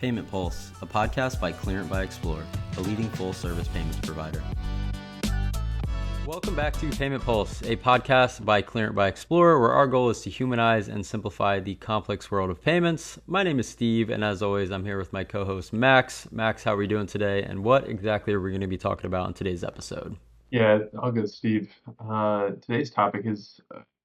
Payment Pulse, a podcast by Clearent by Xplor, a leading full-service payments provider. Welcome back to Payment Pulse, a podcast by Clearent by Xplor, where our goal is to humanize and simplify the complex world of payments. My name is Steve, and as always, I'm here with my co-host Max. Max, how are we doing today, and what exactly are we going to be talking about in today's episode? Yeah, all good, Steve. Today's topic is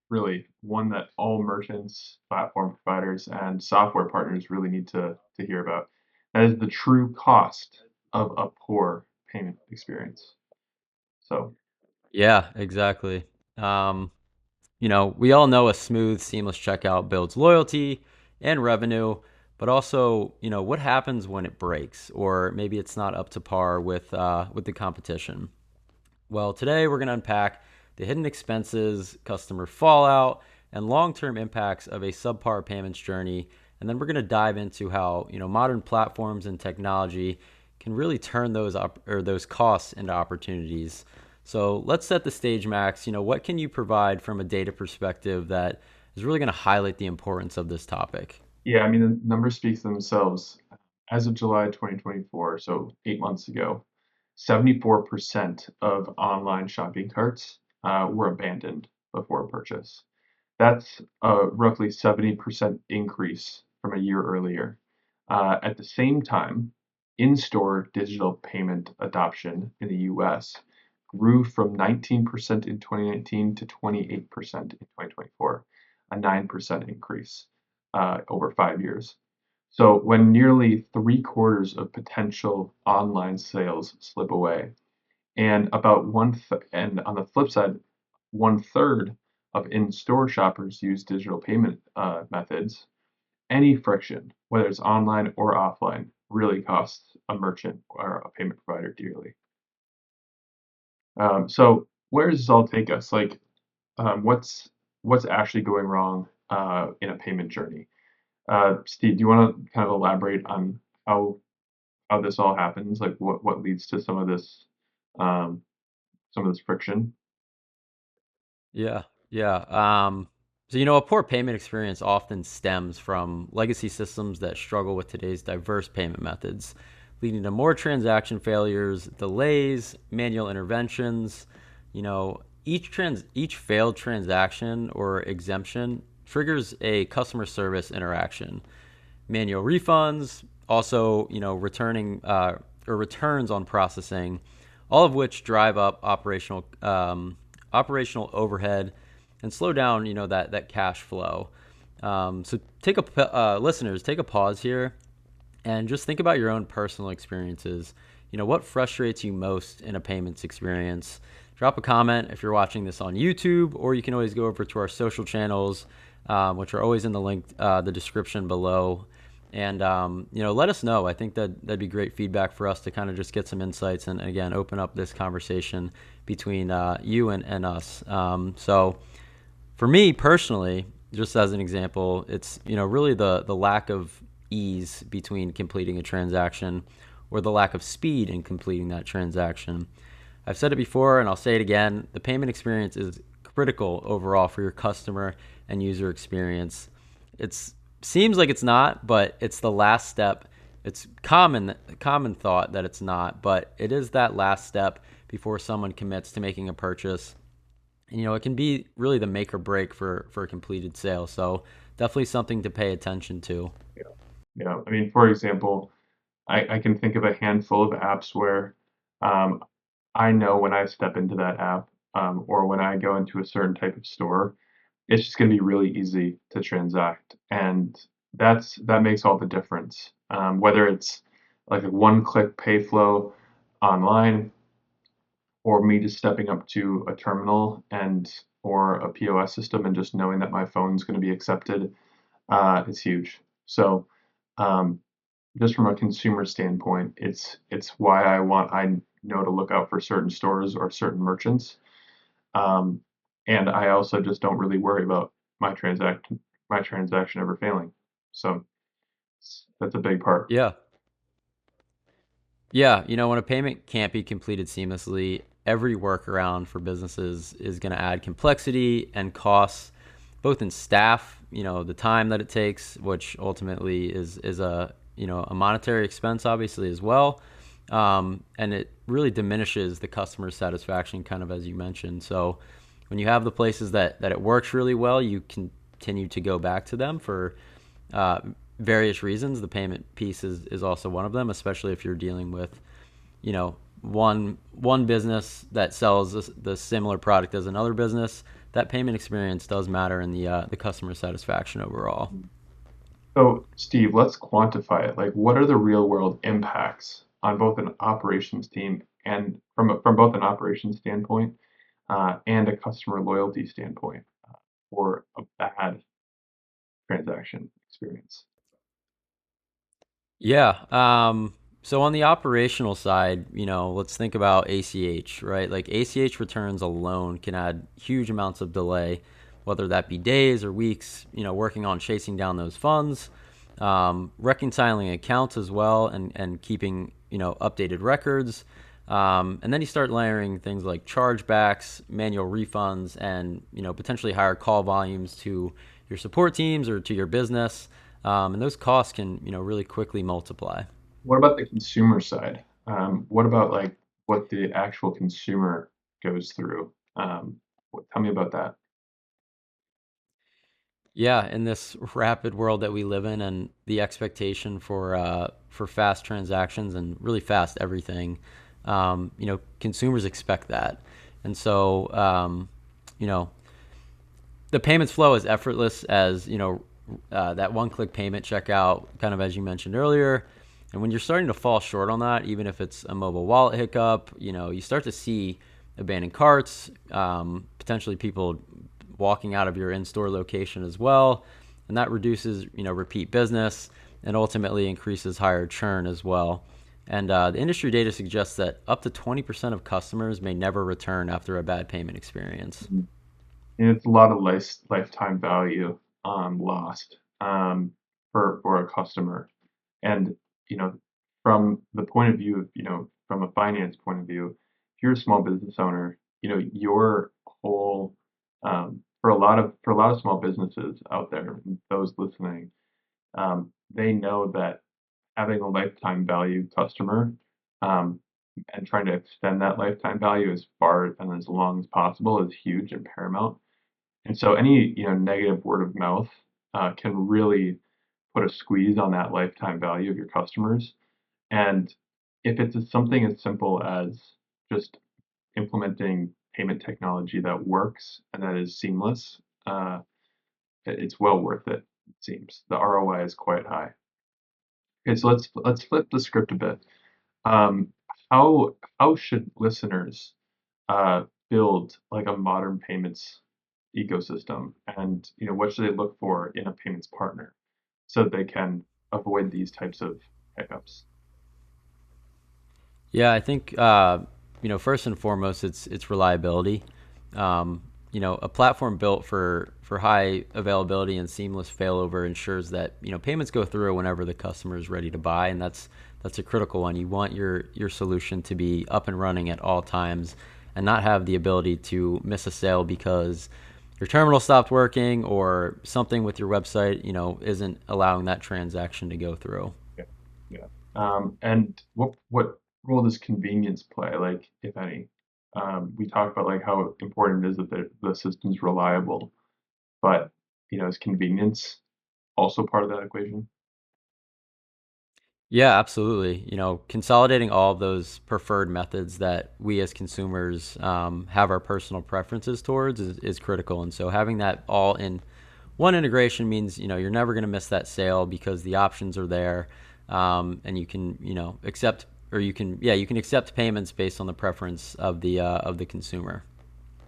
really one that all merchants, platform providers, and software partners really need to hear about. That is the true cost of a poor payment experience. So, Yeah, exactly. Um, we all know a smooth, seamless checkout builds loyalty and revenue, but also, what happens when it breaks, or maybe it's not up to par with the competition. Well, today we're going to unpack the hidden expenses, customer fallout, and long-term impacts of a subpar payments journey. And then we're going to dive into how, modern platforms and technology can really turn those costs into opportunities. So let's set the stage, Max. What can you provide from a data perspective that is really going to highlight the importance of this topic? yeah, I mean, the numbers speak for themselves. As of July 2024, so 8 months ago, 74% of online shopping carts were abandoned before purchase. That's a roughly 70% increase from a year earlier. At the same time, in-store digital payment adoption in the US grew from 19% in 2019 to 28% in 2024, a 9% increase over 5 years. So when nearly three-quarters of potential online sales slip away, and and on the flip side, one third of in-store shoppers use digital payment methods. Any friction, whether it's online or offline, really costs a merchant or a payment provider dearly. So where does this all take us? Like, what's actually going wrong in a payment journey? Steve, do you want to kind of elaborate on how how this all happens? Like, what leads to um, some of this friction? Yeah, yeah. So, a poor payment experience often stems from legacy systems that struggle with today's diverse payment methods, leading to more transaction failures, delays, manual interventions. Each failed transaction or exemption triggers a customer service interaction, manual refunds, also, returning or returns on processing, all of which drive up operational overhead and slow down, that cash flow. So listeners, take a pause here and just think about your own personal experiences. What frustrates you most in a payments experience? Drop a comment if you're watching this on YouTube, or you can always go over to our social channels, which are always in the description below. And, let us know. I think that'd be great feedback for us to kind of just get some insights and, again, open up this conversation between you and us. So for me personally, just as an example, it's, really the lack of ease between completing a transaction or the lack of speed in completing that transaction. I've said it before and I'll say it again. The payment experience is critical overall for your customer and user experience. It's seems like it's not, but it's the last step. It's common thought that it's not, but it is that last step before someone commits to making a purchase. And, it can be really the make or break for a completed sale. So definitely something to pay attention to. Yeah, yeah. I mean, for example, I can think of a handful of apps where um, I know when I step into that app or when I go into a certain type of store, it's just going to be really easy to transact, and that makes all the difference. Whether it's like a one-click pay flow online, or me just stepping up to a terminal and or a POS system and just knowing that my phone's going to be accepted, is huge. So, um, just from a consumer standpoint, it's why I know to look out for certain stores or certain merchants. Um, and I also just don't really worry about my transaction ever failing. So that's a big part. Yeah. Yeah, when a payment can't be completed seamlessly, every workaround for businesses is going to add complexity and costs, both in staff, the time that it takes, which ultimately is a a monetary expense, obviously, as well. And it really diminishes the customer satisfaction, kind of as you mentioned. So when you have the places that it works really well, you continue to go back to them for uh, various reasons. The payment piece is also one of them, especially if you're dealing with, one business that sells the similar product as another business. That payment experience does matter in the customer satisfaction overall. So, Steve, let's quantify it. Like, what are the real world impacts on both an operations team and from both an operations standpoint and a customer loyalty standpoint for a bad transaction experience? Yeah. So on the operational side, let's think about ACH, right? Like ACH returns alone can add huge amounts of delay, whether that be days or weeks, working on chasing down those funds, reconciling accounts as well, and keeping, updated records. And then you start layering things like chargebacks, manual refunds, and, potentially higher call volumes to your support teams or to your business. And those costs can, really quickly multiply. What about the consumer side? What about like what the actual consumer goes through? Tell me about that. Yeah, in this rapid world that we live in, and the expectation for fast transactions and really fast everything, consumers expect that, and so you know, the payments flow is effortless as that one-click payment checkout, kind of as you mentioned earlier. And when you're starting to fall short on that, even if it's a mobile wallet hiccup, you start to see abandoned carts, potentially people walking out of your in-store location as well, and that reduces repeat business and ultimately increases higher churn as well. And the industry data suggests that up to 20% of customers may never return after a bad payment experience. Mhm. And it's a lot of lifetime value lost for a customer. And you know, from the point of view of from a finance point of view, if you're a small business owner, your whole for a lot of small businesses out there, those listening, they know that having a lifetime value customer um, and trying to extend that lifetime value as far and as long as possible is huge and paramount. And so any negative word of mouth can really put a squeeze on that lifetime value of your customers. And if it's something as simple as just implementing payment technology that works and that is seamless, uh, it's well worth it. It seems the ROI is quite high. Okay, so let's flip the script a bit. Um, how should listeners build like a modern payments ecosystem, and what should they look for in a payments partner so that they can avoid these types of hiccups? Yeah, I think first and foremost, it's reliability. A platform built for high availability and seamless failover ensures that payments go through whenever the customer is ready to buy, and that's a critical one. You want your solution to be up and running at all times, and not have the ability to miss a sale because your terminal stopped working or something with your website isn't allowing that transaction to go through. Yeah, yeah. And what role does convenience play, like if any? We talked about like how important it is that the system's reliable, but is convenience also part of that equation? Yeah, absolutely. Consolidating all of those preferred methods that we as consumers have our personal preferences towards is critical. And so having that all in one integration means, you're never going to miss that sale because the options are there. And you can, accept, or you can accept payments based on the preference of the consumer.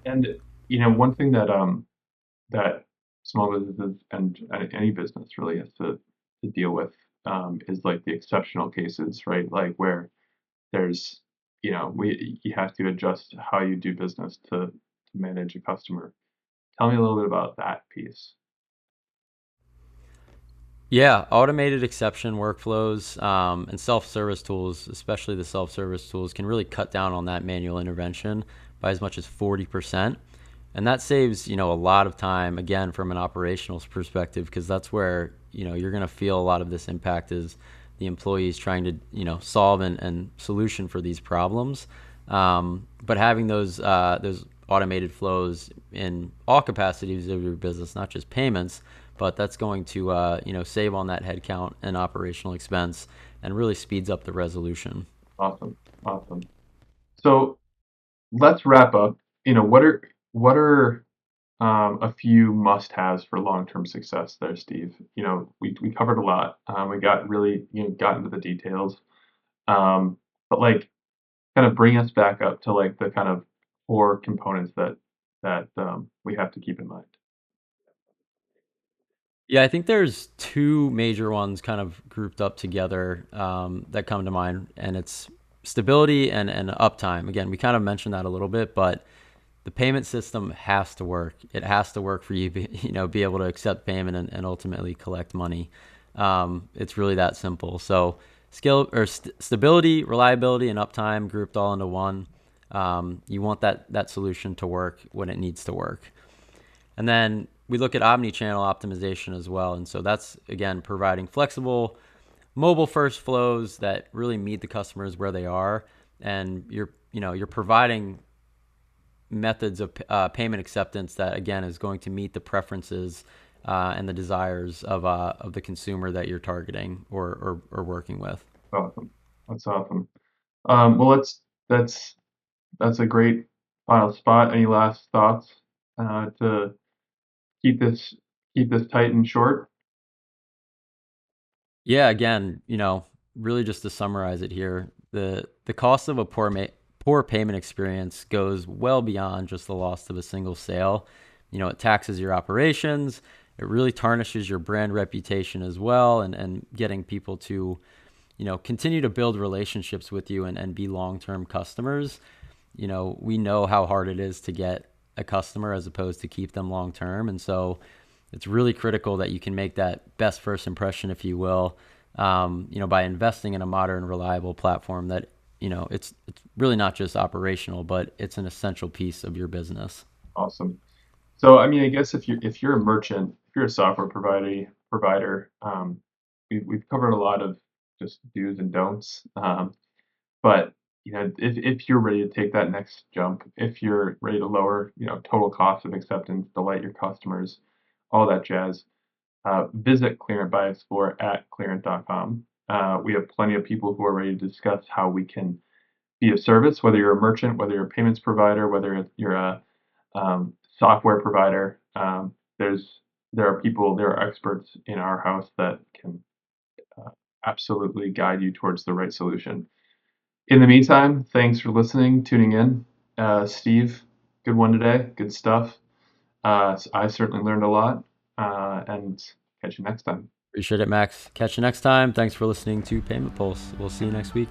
And one thing that small businesses and any business really has to deal with is like the exceptional cases, right? Like where there's you have to adjust how you do business to manage a customer. Tell me a little bit about that piece. Yeah, automated exception workflows and self-service tools, especially the self-service tools, can really cut down on that manual intervention by as much as 40%. And that saves, a lot of time, again, from an operational perspective, because that's where, you're going to feel a lot of this impact is the employees trying to solve and solution for these problems. But having those automated flows in all capacities of your business, not just payments, but that's going to save on that headcount and operational expense, and really speeds up the resolution. Awesome. Awesome. So let's wrap up. What are a few must-haves for long-term success there, Steve? We covered a lot. We got really, got into the details. But like, kind of bring us back up to like the kind of core components that we have to keep in mind. Yeah, I think there's two major ones kind of grouped up together that come to mind, and it's stability and uptime. Again, we kind of mentioned that a little bit, but the payment system has to work. It has to work for you, be able to accept payment and ultimately collect money. It's really that simple. So stability, reliability, and uptime grouped all into one. You want that solution to work when it needs to work. And then we look at omni-channel optimization as well. And so that's, again, providing flexible mobile first flows that really meet the customers where they are. And you're providing methods of payment acceptance that, again, is going to meet the preferences and the desires of the consumer that you're targeting or working with. Awesome. That's awesome. Well, that's that's a great final spot. Any last thoughts to keep this keep this tight and short? Yeah, again, really just to summarize it here, the cost of a poor payment experience goes well beyond just the loss of a single sale. It taxes your operations. It really tarnishes your brand reputation as well, and getting people to, continue to build relationships with you and be long-term customers. We know how hard it is to get a customer as opposed to keep them long-term. And so it's really critical that you can make that best first impression, if you will, by investing in a modern, reliable platform that, it's really not just operational, but it's an essential piece of your business. Awesome. So, I mean, I guess if you're a merchant, if you're a software provider, we've covered a lot of just do's and don'ts. But if you're ready to take that next jump, if you're ready to lower, total cost of acceptance, delight your customers, all that jazz, visit Clearent by Xplor at clearent.com. We have plenty of people who are ready to discuss how we can be of service, whether you're a merchant, whether you're a payments provider, whether you're a software provider. There are experts in our house that can uh, absolutely guide you towards the right solution. In the meantime, thanks for listening, tuning in. Steve, good one today. Good stuff. I certainly learned a lot, and catch you next time. Appreciate it, Max. Catch you next time. Thanks for listening to Payment Pulse. We'll see you next week.